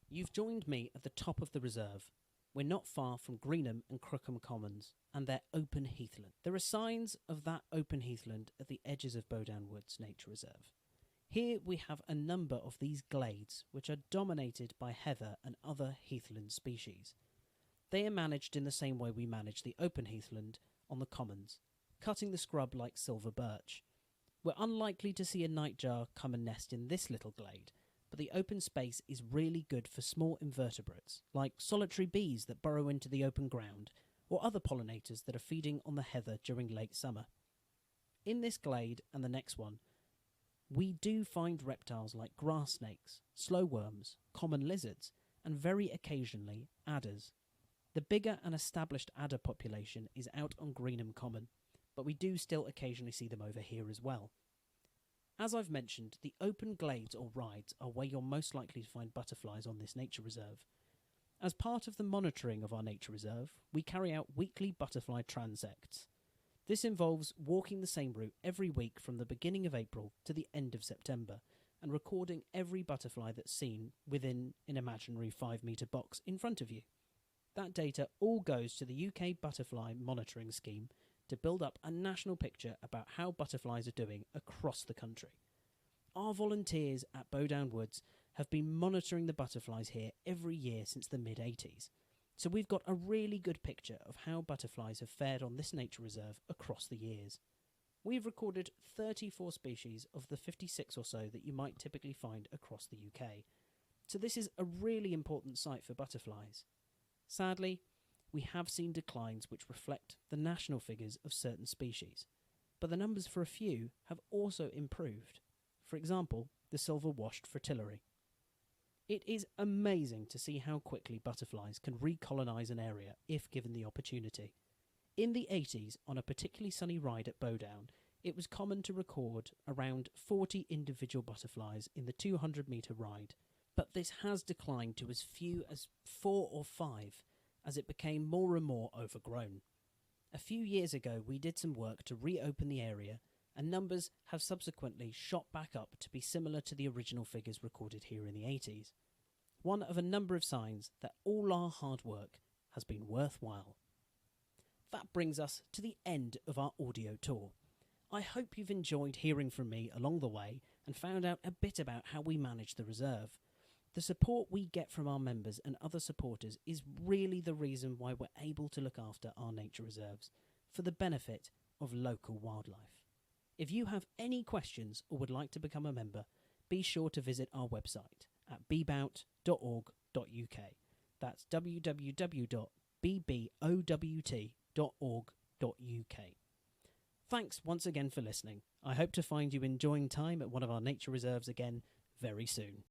You've joined me at the top of the reserve. We're not far from Greenham and Crookham Commons and their open heathland. There are signs of that open heathland at the edges of Bowdown Woods Nature Reserve. Here we have a number of these glades which are dominated by heather and other heathland species. They are managed in the same way we manage the open heathland on the commons, cutting the scrub like silver birch. We're unlikely to see a nightjar come and nest in this little glade, but the open space is really good for small invertebrates, like solitary bees that burrow into the open ground, or other pollinators that are feeding on the heather during late summer. In this glade and the next one, we do find reptiles like grass snakes, slow worms, common lizards, and very occasionally adders. The bigger and established adder population is out on Greenham Common, but we do still occasionally see them over here as well. As I've mentioned, the open glades or rides are where you're most likely to find butterflies on this nature reserve. As part of the monitoring of our nature reserve, we carry out weekly butterfly transects. This involves walking the same route every week from the beginning of April to the end of September and recording every butterfly that's seen within an imaginary 5-metre box in front of you. That data all goes to the UK Butterfly Monitoring Scheme to build up a national picture about how butterflies are doing across the country. Our volunteers at Bowdown Woods have been monitoring the butterflies here every year since the mid-80s, so we've got a really good picture of how butterflies have fared on this nature reserve across the years. We've recorded 34 species of the 56 or so that you might typically find across the UK, so this is a really important site for butterflies. Sadly, we have seen declines which reflect the national figures of certain species, but the numbers for a few have also improved. For example, the silver-washed fritillary. It is amazing to see how quickly butterflies can recolonise an area if given the opportunity. In the 80s, on a particularly sunny ride at Bowdown, it was common to record around 40 individual butterflies in the 200-metre ride, but this has declined to as few as 4 or 5 as it became more and more overgrown. A few years ago, we did some work to reopen the area, and numbers have subsequently shot back up to be similar to the original figures recorded here in the 80s. One of a number of signs that all our hard work has been worthwhile. That brings us to the end of our audio tour. I hope you've enjoyed hearing from me along the way and found out a bit about how we manage the reserve. The support we get from our members and other supporters is really the reason why we're able to look after our nature reserves for the benefit of local wildlife. If you have any questions or would like to become a member, be sure to visit our website at bbout.org.uk. That's www.bbowt.org.uk. Thanks once again for listening. I hope to find you enjoying time at one of our nature reserves again very soon.